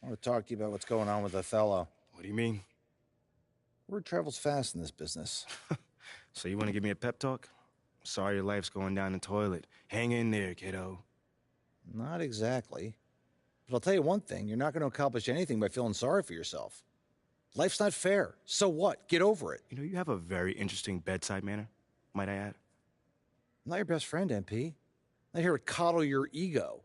I want to talk to you about what's going on with Othello. What do you mean? Word travels fast in this business. So you want to give me a pep talk? Sorry your life's going down the toilet. Hang in there, kiddo. Not exactly. But I'll tell you one thing, you're not going to accomplish anything by feeling sorry for yourself. Life's not fair. So what? Get over it. You know, you have a very interesting bedside manner, might I add. I'm not your best friend, MP. I'm not here to coddle your ego.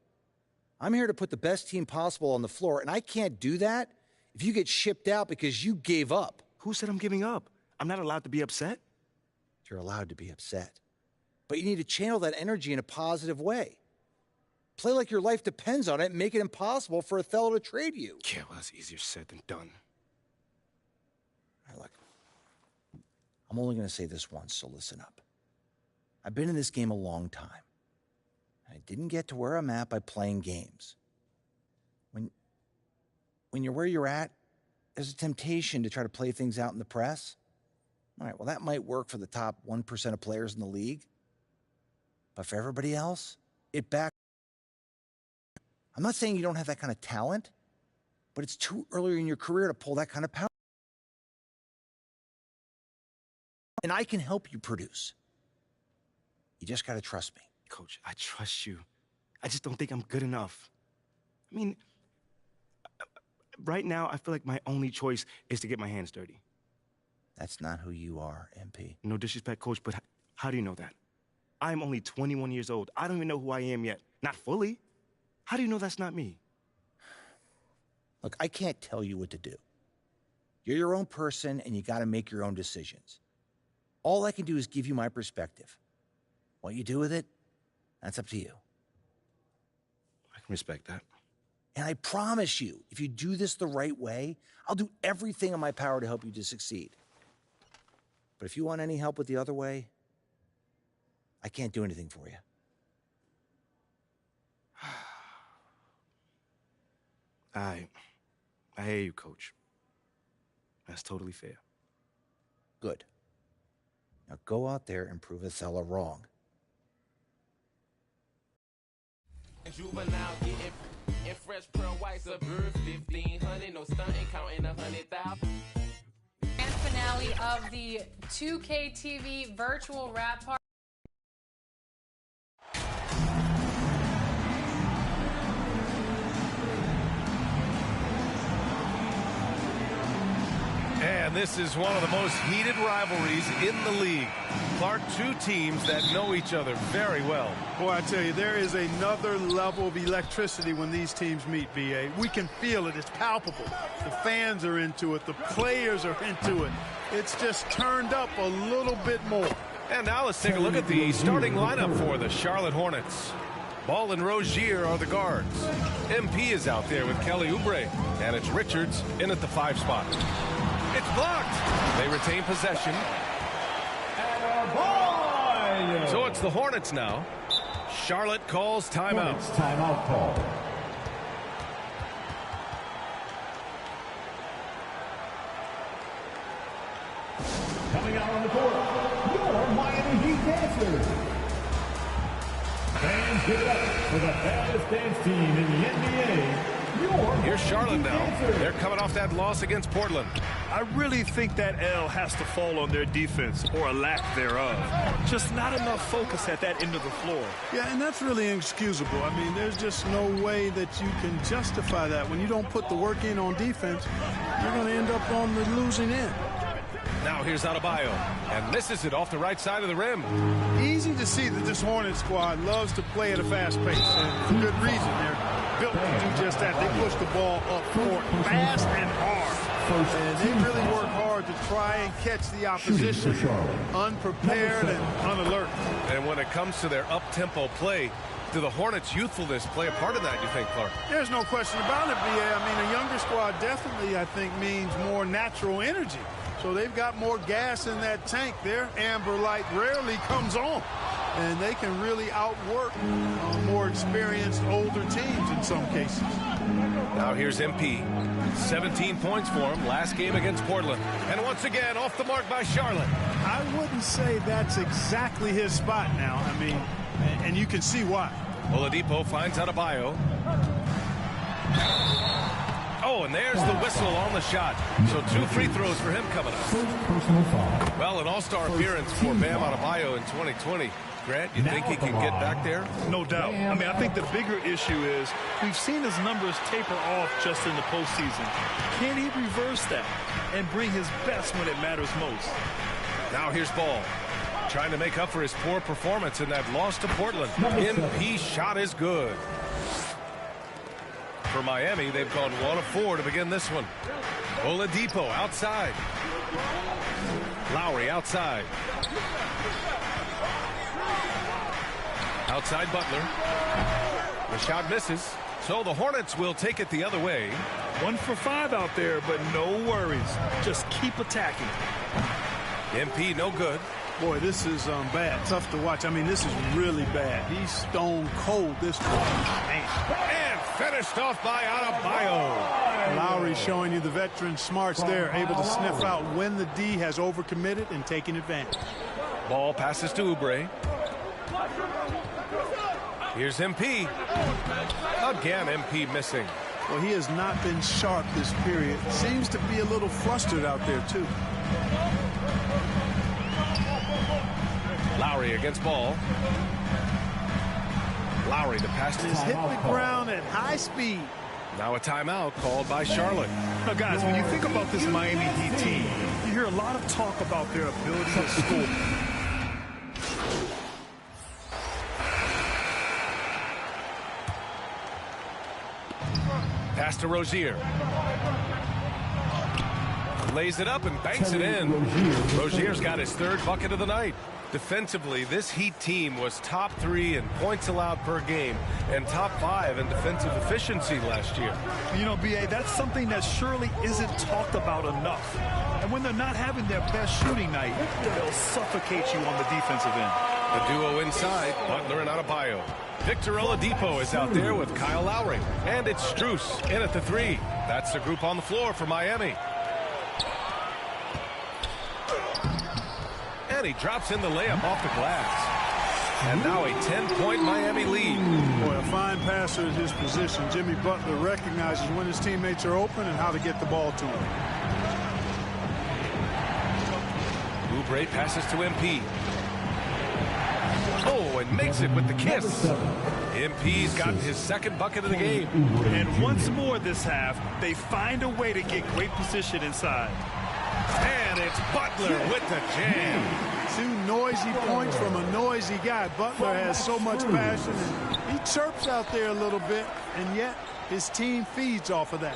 I'm here to put the best team possible on the floor, and I can't do that if you get shipped out because you gave up. Who said I'm giving up? I'm not allowed to be upset. You're allowed to be upset. But you need to channel that energy in a positive way. Play like your life depends on it and make it impossible for Othello to trade you. Yeah, well, that's easier said than done. All right, look. I'm only going to say this once, so listen up. I've been in this game a long time. I didn't get to where I'm at by playing games. When you're where you're at, there's a temptation to try to play things out in the press. All right, well, that might work for the top 1% of players in the league. But for everybody else, it back. I'm not saying you don't have that kind of talent, but it's too early in your career to pull that kind of power. And I can help you produce. You just got to trust me. Coach, I trust you. I just don't think I'm good enough. I mean, right now, I feel like my only choice is to get my hands dirty. That's not who you are, MP. No disrespect, Coach, but how do you know that? I'm only 21 years old. I don't even know who I am yet. Not fully. How do you know that's not me? Look, I can't tell you what to do. You're your own person, and you got to make your own decisions. All I can do is give you my perspective. What you do with it, that's up to you. I can respect that. And I promise you, if you do this the right way, I'll do everything in my power to help you to succeed. But if you want any help with the other way, I can't do anything for you. I hear you, Coach. That's totally fair. Good. Now go out there and prove Othello wrong. Juvenile getting fresh pearl whites of birth 1,500, no stunting, counting 100,000. Grand finale of the 2K TV virtual rap party. And this is one of the most heated rivalries in the league. Clark, two teams that know each other very well. Boy, I tell you, there is another level of electricity when these teams meet, B.A. We can feel it. It's palpable. The fans are into it. The players are into it. It's just turned up a little bit more. And now let's take a look at the starting lineup for the Charlotte Hornets. Ball and Rozier are the guards. MP is out there with Kelly Oubre. And it's Richards in at the 5 spot. It's blocked. They retain possession. So it's the Hornets now. Charlotte calls timeout. Hornets timeout call. Coming out on the court, your Miami Heat dancers. Fans, give it up for the baddest dance team in the NBA. Here's Charlotte now. They're coming off that loss against Portland. I really think that L has to fall on their defense, or a lack thereof. Just not enough focus at that end of the floor. Yeah, and that's really inexcusable. I mean, there's just no way that you can justify that. When you don't put the work in on defense, you're going to end up on the losing end. Now here's Adebayo, and misses it off the right side of the rim. Easy to see that this Hornets squad loves to play at a fast pace, and for good reason. They're built to do just that. They push the ball up court fast and hard. And they really work hard to try and catch the opposition unprepared and unalert. And when it comes to their up-tempo play, do the Hornets' youthfulness play a part of that, you think, Clark? There's no question about it, B.A. I mean, a younger squad definitely, I think, means more natural energy. So they've got more gas in that tank. Their amber light rarely comes on. And they can really outwork more experienced older teams in some cases. Now here's MP. 17 points for him last game against Portland. And once again, off the mark by Charlotte. I wouldn't say that's exactly his spot now. I mean, and you can see why. Oladipo finds Adebayo. Oh, and there's the whistle on the shot. So 2 free throws for him coming up. Personal foul. Well, an all-star appearance for Bam Adebayo in 2020. Grant, you think he can get back there? No doubt. I mean, I think the bigger issue is we've seen his numbers taper off just in the postseason. Can he reverse that and bring his best when it matters most? Now here's Ball. Trying to make up for his poor performance in that loss to Portland. MP shot is good. For Miami, they've gone 1 of 4 to begin this one. Oladipo outside. Lowry outside. Outside Butler. The shot misses. So the Hornets will take it the other way. 1 for 5 out there, but no worries. Just keep attacking. MP no good. Boy, this is bad. Tough to watch. I mean, this is really bad. He's stone cold this one. And finished off by Adebayo. Lowry showing you the veteran smarts there, able to sniff out when the D has overcommitted and taking advantage. Ball passes to Oubre. Here's MP. Again, MP missing. Well, he has not been sharp this period. Seems to be a little flustered out there, too. Lowry against Ball. Lowry, the pass to He's hit the ground at high speed. Now a timeout called by Charlotte. Now, guys, when you think about this Miami Heat team, you hear a lot of talk about their ability to score. Pass to Rozier. Lays it up and banks it in. Rozier's got his 3rd bucket of the night. Defensively, this Heat team was top 3 in points allowed per game and top 5 in defensive efficiency last year. You know, B.A., that's something that surely isn't talked about enough. And when they're not having their best shooting night, they'll suffocate you on the defensive end. The duo inside, Butler and Adebayo. Victor Oladipo is out there with Kyle Lowry. And it's Strus in at the 3. That's the group on the floor for Miami. And he drops in the layup off the glass. And now a 10-point Miami lead. Boy, a fine passer in his position. Jimmy Butler recognizes when his teammates are open and how to get the ball to him. Oubre passes to MP. Oh, and makes it with the kiss. MP's gotten his 2nd bucket of the game. And once more this half, they find a way to get great position inside. And it's Butler with the jam. 2 noisy points from a noisy guy. Butler has so much passion, and he chirps out there a little bit, and yet his team feeds off of that.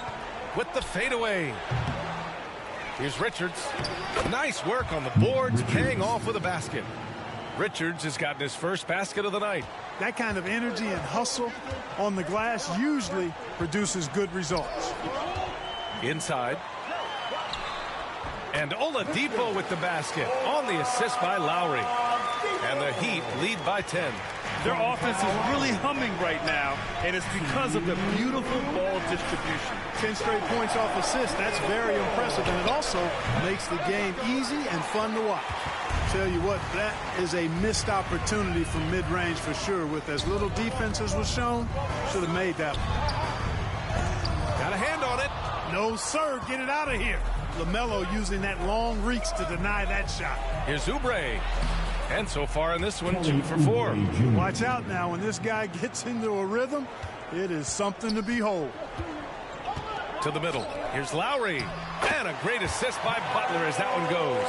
With the fadeaway. Here's Richards. Nice work on the boards, paying off with a basket. Richards has gotten his 1st basket of the night. That kind of energy and hustle on the glass usually produces good results. Inside. And Oladipo with the basket on the assist by Lowry. And the Heat lead by 10. Their offense is really humming right now, and it's because of the beautiful ball distribution. 10 straight points off assists, that's very impressive, and it also makes the game easy and fun to watch. Tell you what, that is a missed opportunity from mid-range for sure. With as little defense as was shown, should have made that one. Got a hand on it. No, sir, get it out of here. LaMelo using that long reach to deny that shot. Here's Oubre. And so far in this one, 2 for 4. Watch out now. When this guy gets into a rhythm, it is something to behold. To the middle. Here's Lowry. And a great assist by Butler as that one goes.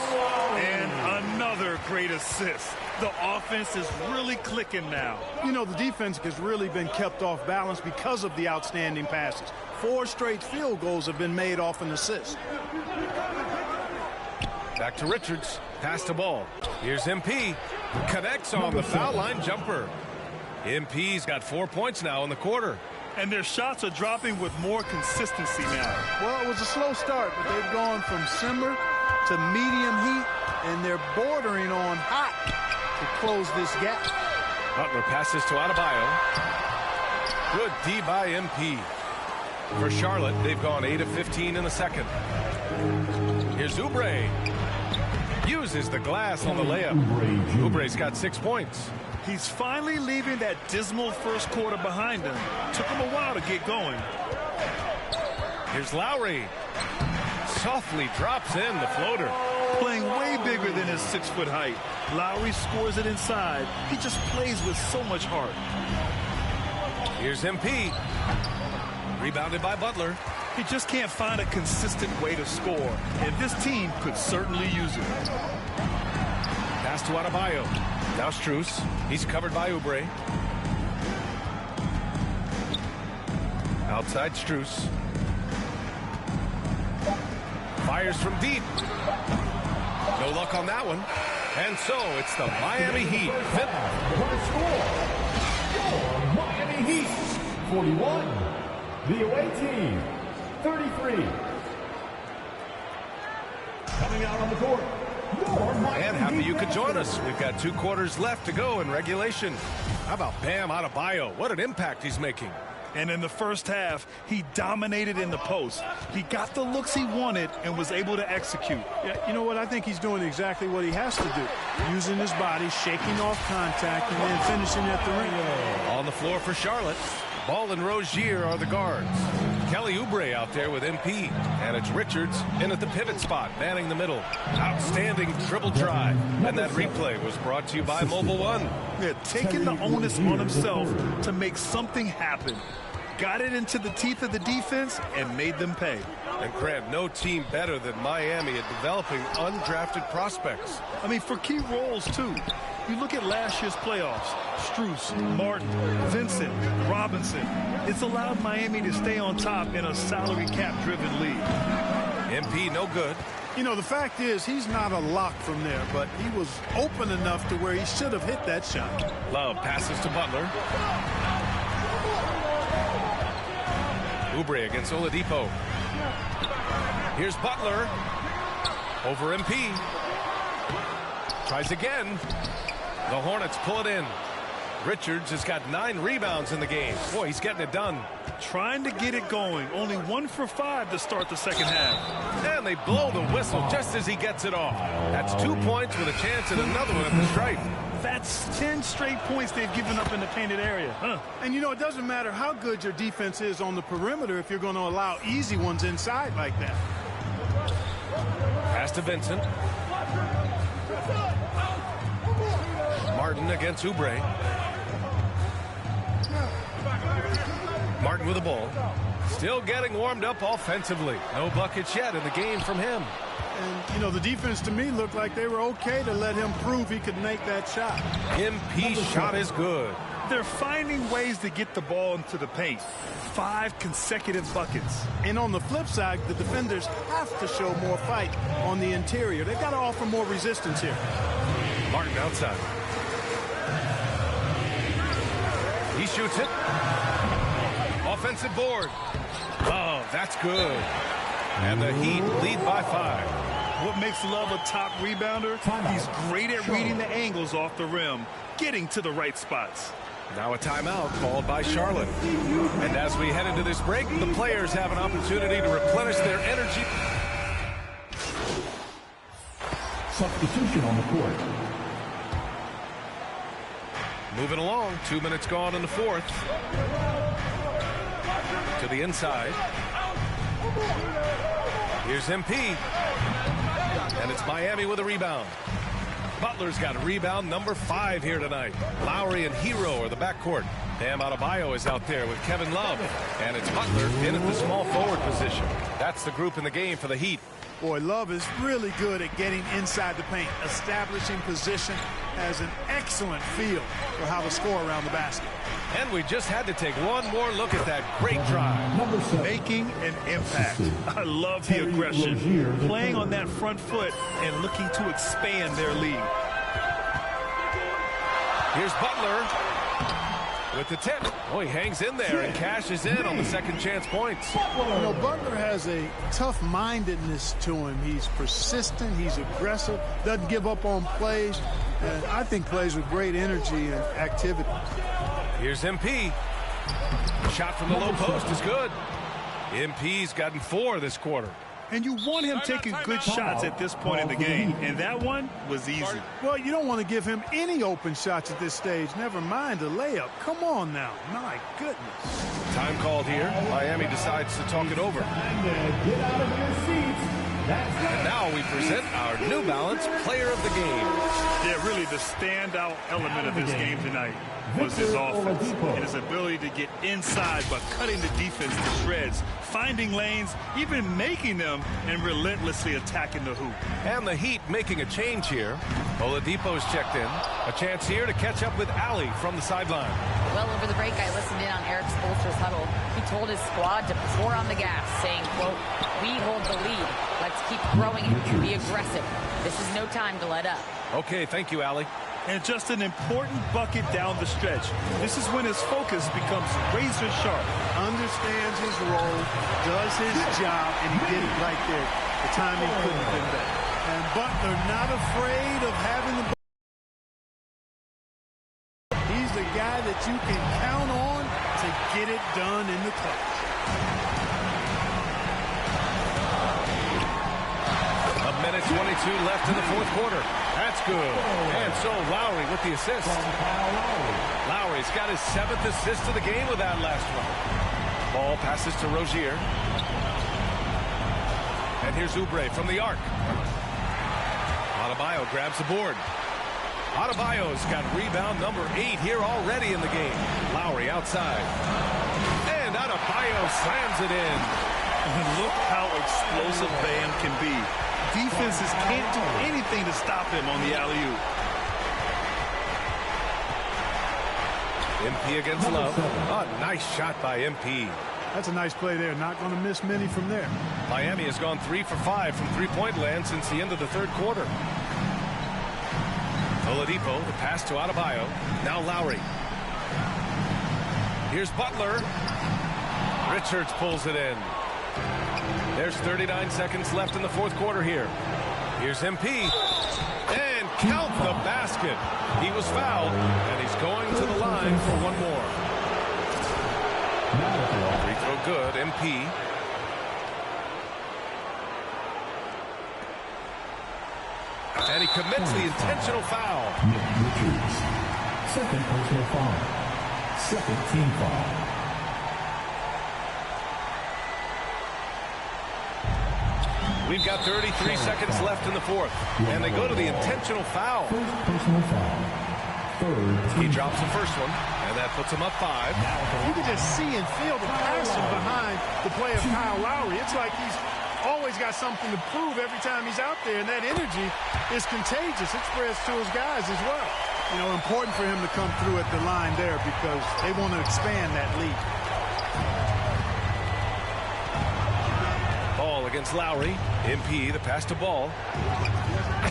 And another great assist. The offense is really clicking now. You know, the defense has really been kept off balance because of the outstanding passes. 4 straight field goals have been made off an assist. Back to Richards. Pass to Ball. Here's MP. Connects on the foul line jumper. MP's got 4 points now in the quarter. And their shots are dropping with more consistency now. Well, it was a slow start, but they've gone from simmer to medium heat, and they're bordering on hot to close this gap. Butler passes to Adebayo. Good D by MP. For Charlotte, they've gone 8 of 15 in the 2nd. Here's Oubre. Uses the glass on the layup. Oubre's got 6 points. He's finally leaving that dismal first quarter behind him. Took him a while to get going. Here's Lowry. Softly drops in the floater. Playing way bigger than his 6-foot height. Lowry scores it inside. He just plays with so much heart. Here's MP. Rebounded by Butler. He just can't find a consistent way to score, and this team could certainly use it. Pass to Adebayo. Now Strus. He's covered by Oubre. Outside Strus. Fires from deep. No luck on that one. And so it's the Miami Heat. Miami Heat, 41. The away team, 33. Coming out on the court, your Miami And happy Heat you could join veterans. us. We've got 2 quarters left to go in regulation. How about Bam Adebayo? What an impact he's making. And in the first half, he dominated in the post. He got the looks he wanted and was able to execute. Yeah, you know what? I think he's doing exactly what he has to do. Using his body, shaking off contact, and then finishing at the ring. On the floor for Charlotte, Ball and Rozier are the guards. Kelly Oubre out there with MP. And it's Richards in at the pivot spot, manning the middle. Outstanding dribble drive. And that replay was brought to you by Mobile One. Yeah, taking the onus on himself to make something happen. Got it into the teeth of the defense and made them pay. And Grant, no team better than Miami at developing undrafted prospects. I mean, for key roles, too. You look at last year's playoffs. Strus, Martin, Vincent, Robinson. It's allowed Miami to stay on top in a salary cap-driven league. MP no good. You know, the fact is, he's not a lock from there, but he was open enough to where he should have hit that shot. Love passes to Butler. Oubre against Oladipo. Here's Butler. Over MP. Tries again. The Hornets pull it in. Richards has got 9 rebounds in the game. Boy, he's getting it done. Trying to get it going. Only 1 for 5 to start the second half. And they blow the whistle just as he gets it off. That's 2 points with a chance at another one at the stripe. That's 10 straight points they've given up in the painted area. And, you know, it doesn't matter how good your defense is on the perimeter if you're going to allow easy ones inside like that. Pass to Vincent. Martin against Oubre. Martin with the ball. Still getting warmed up offensively. No buckets yet in the game from him. And, you know, the defense to me looked like they were okay to let him prove he could make that shot. MP's shot is good. They're finding ways to get the ball into the paint. 5 consecutive buckets. And on the flip side, the defenders have to show more fight on the interior. They've got to offer more resistance here. Martin outside. He shoots it. Offensive board. Oh, that's good. And the Heat lead by 5. What makes Love a top rebounder? He's great at reading the angles off the rim, getting to the right spots. Now a timeout called by Charlotte. And as we head into this break, the players have an opportunity to replenish their energy. Substitution on the court. Moving along, 2 minutes gone in the 4th. To the inside. Here's MP. And it's Miami with a rebound. Butler's got a rebound number 5 here tonight. Lowry and Hero are the backcourt. Bam Adebayo is out there with Kevin Love. And it's Butler in at the small forward position. That's the group in the game for the Heat. Boy, Love is really good at getting inside the paint, establishing position, has an excellent feel for how to score around the basket. And we just had to take one more look at that great drive. Making an impact. I love the aggression. Playing on that front foot and looking to expand their lead. Here's Butler with the tip. Oh, he hangs in there and cashes in on the second chance points. You know, Butler has a tough-mindedness to him. He's persistent, he's aggressive, doesn't give up on plays, and I think plays with great energy and activity. Here's MP. Shot from the low post is good. MP's gotten 4 this quarter. And you want him taking good shots at this point in the game, and that one was easy. Well, you don't want to give him any open shots at this stage, never mind a layup. Come on now. My goodness. Time called here. Miami decides to talk it over. Get out of your seats. And now we present our New Balance Player of the Game. Yeah, really the standout element of this game tonight was his offense and his ability to get inside by cutting the defense to shreds, finding lanes, even making them, and relentlessly attacking the hoop. And the Heat making a change here. Oladipo's checked in. A chance here to catch up with Ali from the sideline. Well, over the break, I listened in on Eric Spoelstra's huddle. He told his squad to pour on the gas, saying, quote, "We hold the lead. Let's keep growing it. Be aggressive. This is no time to let up." Okay, thank you, Ali. And just an important bucket down the stretch. This is when his focus becomes razor sharp. Understands his role, does his job, and he did it right there. The timing couldn't have been better. And Butler not afraid of having the ball. He's the guy that you can count on to get it done in the clutch. A minute 22 left in the fourth quarter. That's good. And so Lowry with the assist. Lowry's got his 7th assist of the game with that last one. Ball passes to Rozier. And here's Oubre from the arc. Adebayo grabs the board. Adebayo's got rebound number 8 here already in the game. Lowry outside. And Adebayo slams it in. And look how explosive Bam can be. Defenses can't do anything to stop him on the alley-oop. MP against Love. A nice shot by MP. That's a nice play there. Not going to miss many from there. Miami has gone 3 for 5 from three-point land since the end of the third quarter. Oladipo, the pass to Adebayo. Now Lowry. Here's Butler. Richards pulls it in. There's 39 seconds left in the fourth quarter here. Here's MP. And count the basket. He was fouled, and he's going to the line for one more. Free throw good, MP. And he commits the intentional foul. Nick Richards. Second personal foul. Second team foul. We've got 33 seconds left in the fourth. And they go to the intentional foul. First personal foul. Third team. He drops the first one, and that puts him up 5. You can just see and feel the passion behind the play of Kyle Lowry. It's like he's always got something to prove every time he's out there, and that energy is contagious. It spreads to his guys as well. You know, important for him to come through at the line there because they want to expand that lead. Ball against Lowry. MP, the pass to Ball.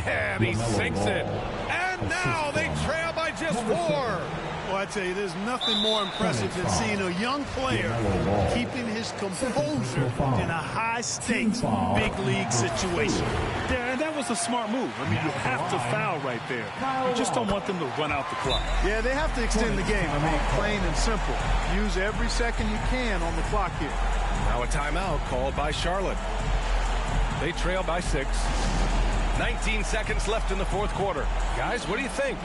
And he sinks it. And now they trail by just 4. Well, I tell you, there's nothing more impressive than seeing a young player keeping his composure in a high-stakes, big-league situation. Yeah, and that was a smart move. I mean, you have to foul right there. You just don't want them to run out the clock. Yeah, they have to extend the game. I mean, plain and simple. Use every second you can on the clock here. Now a timeout called by Charlotte. They trail by 6. 19 seconds left in the fourth quarter. Guys, what do you think?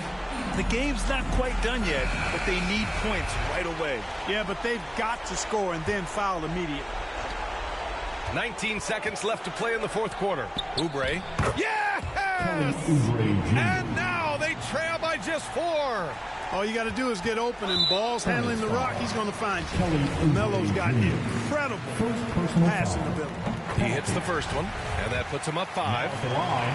The game's not quite done yet, but they need points right away. Yeah, but they've got to score and then foul immediately. 19 seconds left to play in the fourth quarter. Oubre. Yes! And now they trail by just 4. All you got to do is get open, and Ball's handling the rock. He's going to find you. Melo's got incredible passing ability. He hits the first one, and that puts him up 5. At the line,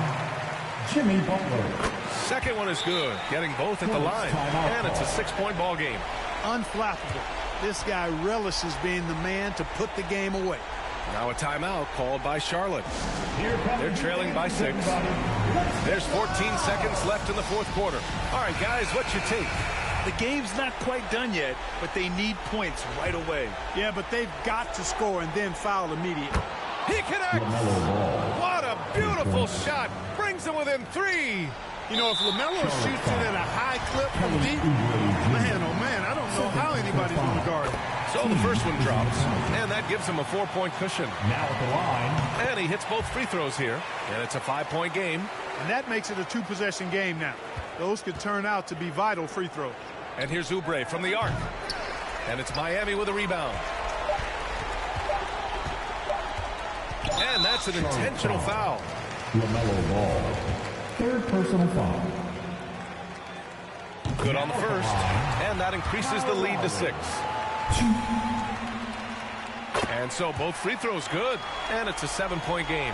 Jimmy Butler. Second one is good, getting both at the line, and it's a 6-point ball game. Unflappable. This guy relishes being the man to put the game away. Now a timeout called by Charlotte. They're trailing by 6. There's 14 seconds left in the fourth quarter. All right, guys, what's your take? The game's not quite done yet, but they need points right away. Yeah, but they've got to score and then foul immediately. He connects! What a beautiful shot! Brings him within 3. You know, if LaMelo shoots it at a high clip from deep, man, oh man, I don't know how anybody's going to guard it. So the first one drops, and that gives him a 4-point cushion. Now at the line. And he hits both free throws here, and it's a 5-point game. And that makes it a 2-possession game now. Those could turn out to be vital free throws. And here's Oubre from the arc. And it's Miami with a rebound. And that's an intentional foul. LaMelo Ball. Third personal foul. Good on the first, and that increases the lead to 6. And so both free throws good, and it's a 7-point game.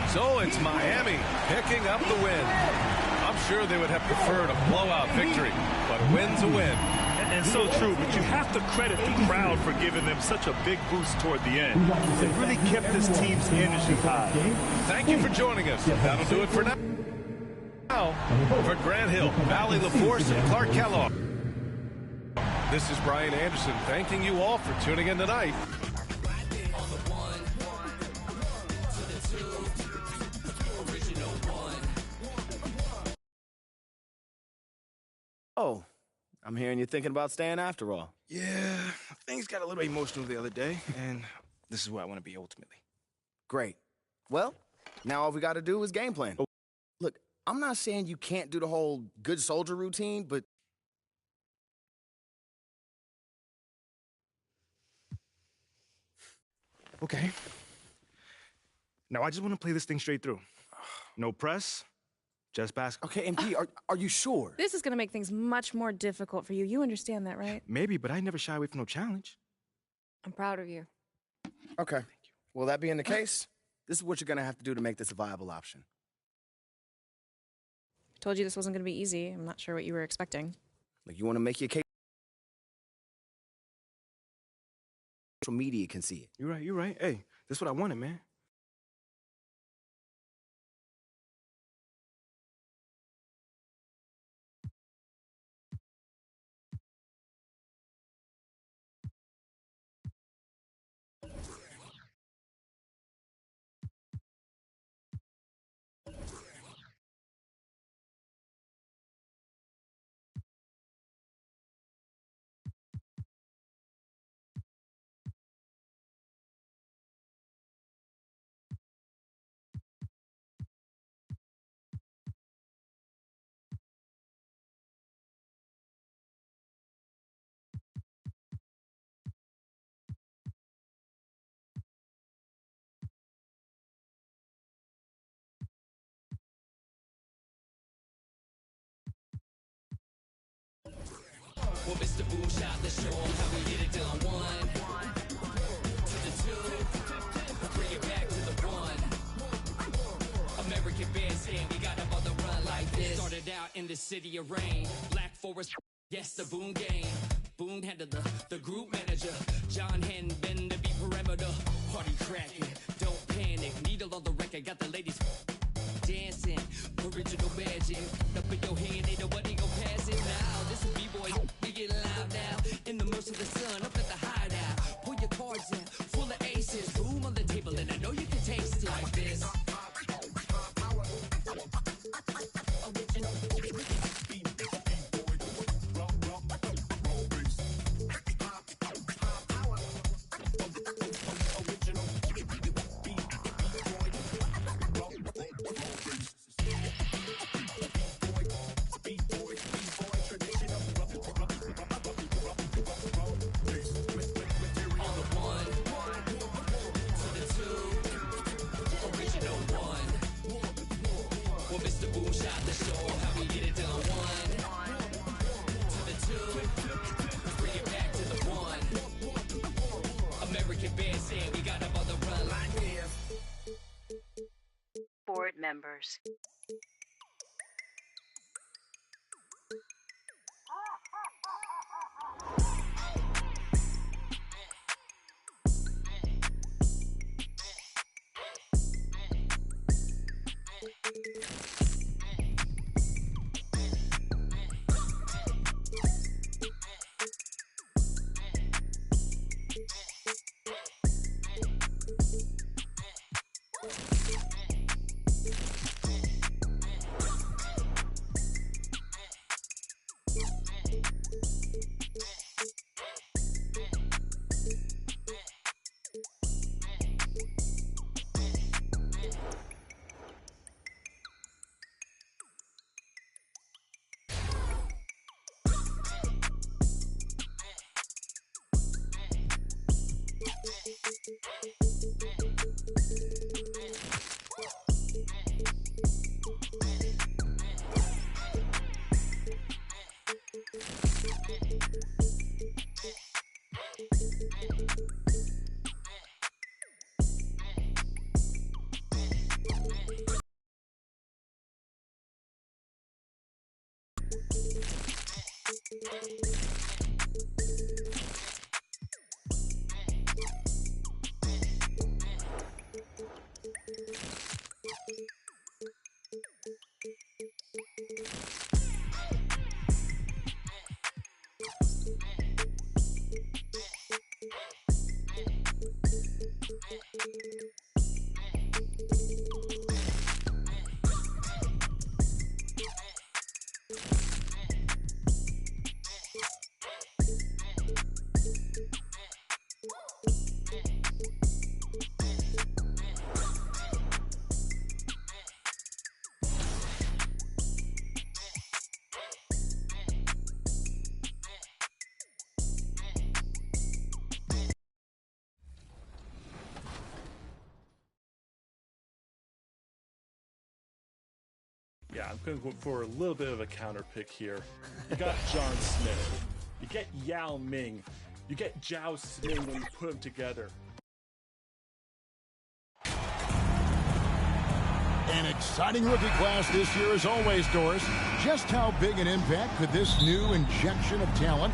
So it's Miami picking up the win. I'm sure they would have preferred a blowout victory, but a win's a win. And so true, but you have to credit the crowd for giving them such a big boost toward the end. They really kept this team's energy high. Thank you for joining us. That'll do it for now. For Grant Hill, Valley LaForce, and Clark Kellogg. This is Brian Anderson thanking you all for tuning in tonight. Oh, I'm hearing you're thinking about staying after all. Yeah, things got a little emotional the other day, and this is where I want to be ultimately. Great. Well, now all we got to do is game plan. Look, I'm not saying you can't do the whole good soldier routine, but... Okay. Now, I just want to play this thing straight through. No press, just basketball. Okay, MP, are you sure? This is going to make things much more difficult for you. You understand that, right? Maybe, but I never shy away from no challenge. I'm proud of you. Okay. Well, that being the case, this is what you're going to have to do to make this a viable option. I told you this wasn't going to be easy. I'm not sure what you were expecting. Like, you want to make your case? Social media can see it. You're right. Hey, this is what I wanted, man. Well, Mr. Boom shot, let's show 'em how we get it done. 1 to the 2, bring it back to the 1. American bandstand, we got up on the run like this. Started out in the city of rain, Black Forest, yes, the Boom game. Boom handled the group manager, John Henn, been to be perimeter. Party cracking, don't panic, needle on the record, got the ladies dancing, original magic. Up in your hand, ain't nobody gon' pass it now. This is B-boys, we get loud now. In the mercy of the sun, up at the hideout. Pull your cards out, full of aces. Boom on the table, and I know you can taste it like this. Board members. Yeah, I'm going to go for a little bit of a counter pick here. You got John Smith. You get Yao Ming. You get Zhao Smith when you put them together. An exciting rookie class this year as always, Doris. Just how big an impact could this new injection of talent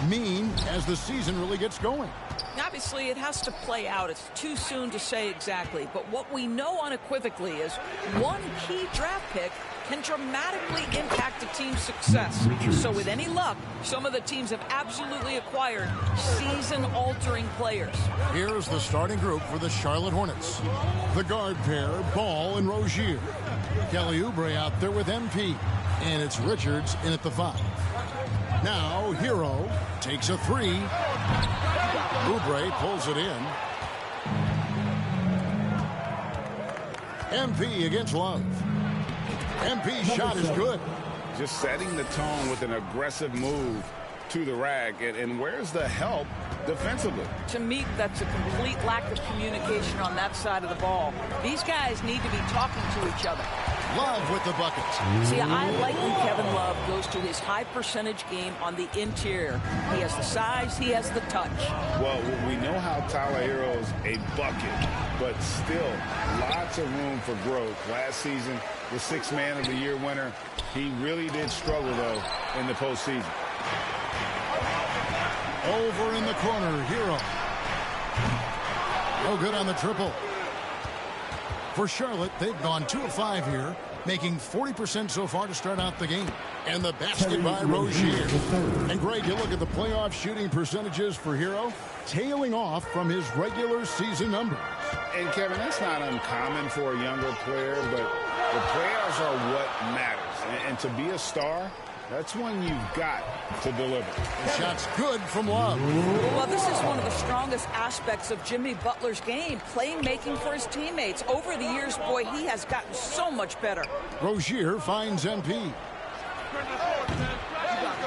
mean as the season really gets going? Obviously, it has to play out. It's too soon to say exactly. But what we know unequivocally is one key draft pick can dramatically impact a team's success. So with any luck, some of the teams have absolutely acquired season-altering players. Here's the starting group for the Charlotte Hornets. The guard pair, Ball and Rozier. Kelly Oubre out there with MP. And it's Richards in at the 5. Now, Hero takes a 3. Oubre pulls it in. MP against Love. MP's shot is good. Just setting the tone with an aggressive move to the rag. And where's the help defensively? To me, that's a complete lack of communication on that side of the ball. These guys need to be talking to each other. Love with the buckets. See, I like when Kevin Love goes to his high percentage game on the interior. He has the size, he has the touch. Well, we know how Tyler Hero's a bucket, but still lots of room for growth. Last season, the 6th Man of the Year winner, he really did struggle, though, in the postseason. Over in the corner, Hero. No good on the triple. For Charlotte, they've gone 2 of 5 here, making 40% so far to start out the game. And the basket by Rozier. And Greg, you look at the playoff shooting percentages for Hero, tailing off from his regular season numbers. And Kevin, that's not uncommon for a younger player, but the playoffs are what matters. And to be a star, that's when you've got to deliver. The shot's good from Love. Well, this is one of the strongest aspects of Jimmy Butler's game, playmaking for his teammates. Over the years, boy, he has gotten so much better. Rozier finds MP.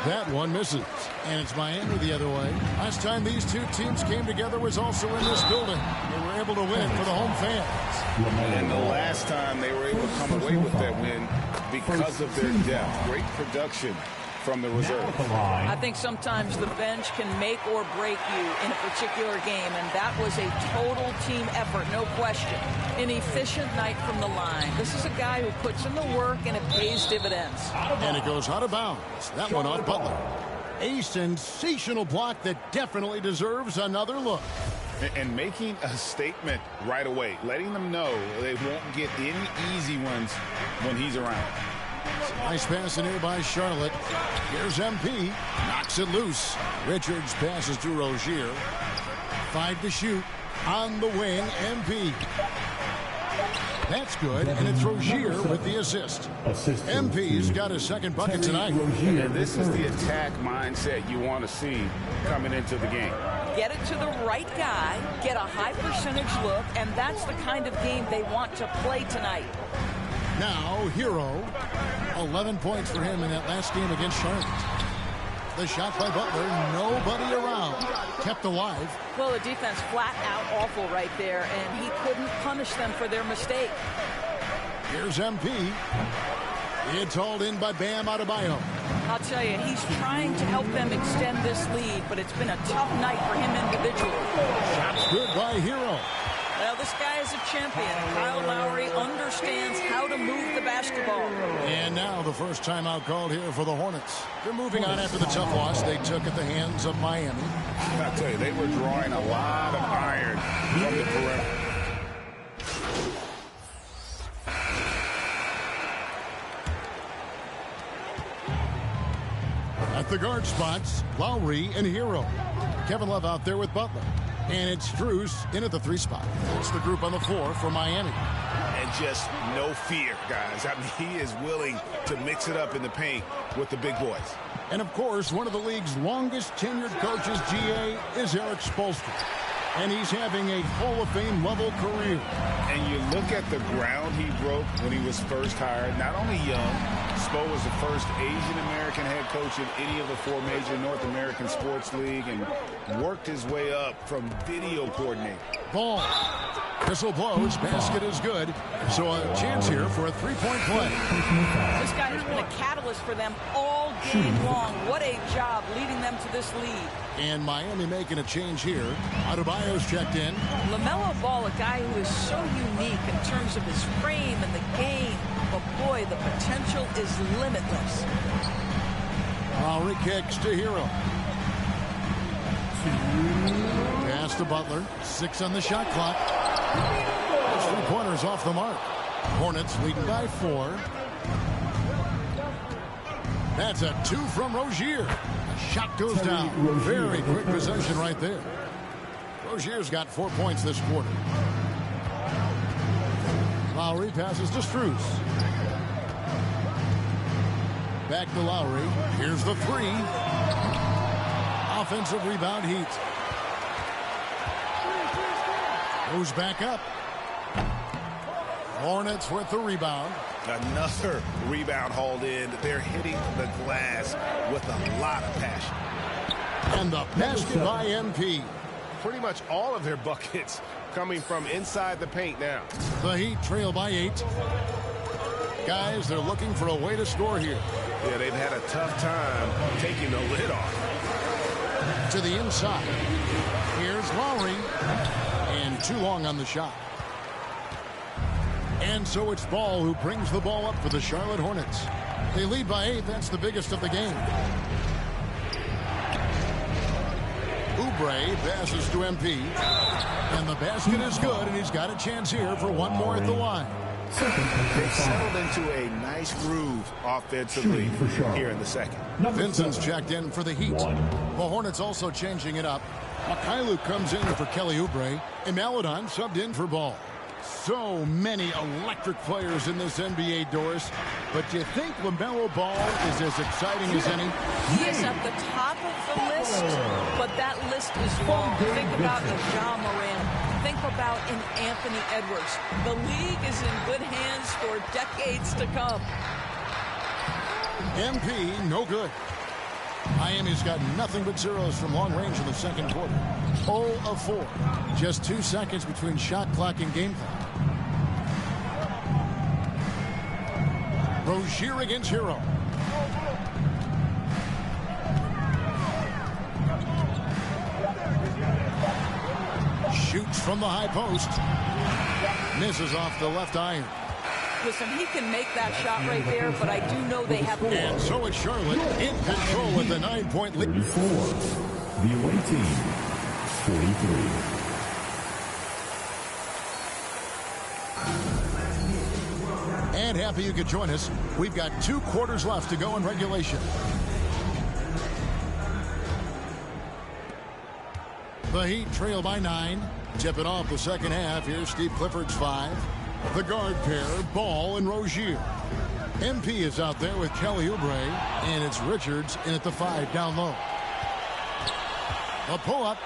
That one misses. And it's Miami the other way. Last time these two teams came together was also in this building. They were able to win for the home fans. And the last time they were able to come away with that win because of their depth. Great production from the reserve. I think sometimes the bench can make or break you in a particular game, and that was a total team effort, no question. An efficient night from the line. This is a guy who puts in the work, and it pays dividends. And it goes out of bounds. That one off Butler. A sensational block that definitely deserves another look. And making a statement right away, letting them know they won't get any easy ones when he's around. Nice pass in here by Charlotte. Here's MP. Knocks it loose. Richards passes to Rozier. 5 to shoot. On the wing, MP. That's good, and it's Rozier with the assist. MP's got his second bucket tonight. And this is the attack mindset you want to see coming into the game. Get it to the right guy, get a high percentage look, and that's the kind of game they want to play tonight. Now, Hero. 11 points for him in that last game against Charlotte. The shot by Butler, nobody around. Kept alive. Well, the defense flat out awful right there, and he couldn't punish them for their mistake. Here's MP. It's hauled in by Bam Adebayo. I'll tell you, he's trying to help them extend this lead, but it's been a tough night for him individually. Shot's good by Hero. Well, this guy is a champion. Kyle Lowry understands how to move the basketball. And now the first timeout called here for the Hornets. They're moving on after the tough loss they took at the hands of Miami. I tell you, they were drawing a lot of iron from the perimeter. At the guard spots, Lowry and Hero. Kevin Love out there with Butler. And it's Strus in at the 3 spot. That's the group on the floor for Miami. And just no fear, guys. I mean, he is willing to mix it up in the paint with the big boys. And, of course, one of the league's longest tenured coaches, GA, is Eric Spoelstra. And he's having a Hall of Fame level career. And you look at the ground he broke when he was first hired. Not only young, Spo was the first Asian-American head coach in any of the 4 major North American sports league and worked his way up from video coordinator. Ball. Whistle blows. Basket is good. So a chance here for a 3-point play. This guy has been a catalyst for them all game long. What a job leading them to this lead. And Miami making a change here. Adebayo's checked in. LaMelo Ball, a guy who is so unique in terms of his frame and the game. But boy, the potential is limitless. Lowry kicks to Hero. Pass to Butler. 6 on the shot clock. Those 3-pointers off the mark. Hornets leading by 4. That's a 2 from Rozier. The shot goes down. Very quick possession right there. Rozier's got 4 points this quarter. Lowry passes to Strus. Back to Lowry. Here's the 3. Offensive rebound, Heat. Goes back up. Hornets with the rebound. Another rebound hauled in. They're hitting the glass with a lot of passion. And the basket by MP. Pretty much all of their buckets coming from inside the paint now. The Heat trail by 8. Guys, they're looking for a way to score here. Yeah, they've had a tough time taking the lid off. To the inside. Here's Lowry. And too long on the shot. And so it's Ball who brings the ball up for the Charlotte Hornets. They lead by 8. That's the biggest of the game. Oubre passes to MP. And the basket is good, and he's got a chance here for one more at the line. They've settled into a nice groove offensively here in the second. Vincent's checked in for the Heat. The Hornets also changing it up. Mikhailuk comes in for Kelly Oubre, and Maladon subbed in for Ball. So many electric players in this NBA, Doris. But do you think LaMelo Ball is as exciting as any? He is at the top of the list, but that list is long. Think about Ja Morant. Think about an Anthony Edwards. The league is in good hands for decades to come. MP, no good. Miami's got nothing but zeros from long range in the second quarter. 0 of 4. Just 2 seconds between shot clock and game clock. Rozier against Hero. Shoots from the high post. Misses off the left iron. Listen, he can make that shot right there, but I do know they have more. And so it's Charlotte in control with the 9-point lead. Before the away team, 43. And happy you could join us. We've got 2 quarters left to go in regulation. The Heat trail by 9. Tipping off the second half. Here's Steve Clifford's 5. The guard pair, Ball and Rozier. MP is out there with Kelly Oubre, and it's Richards in at the 5 down low. A pull-up.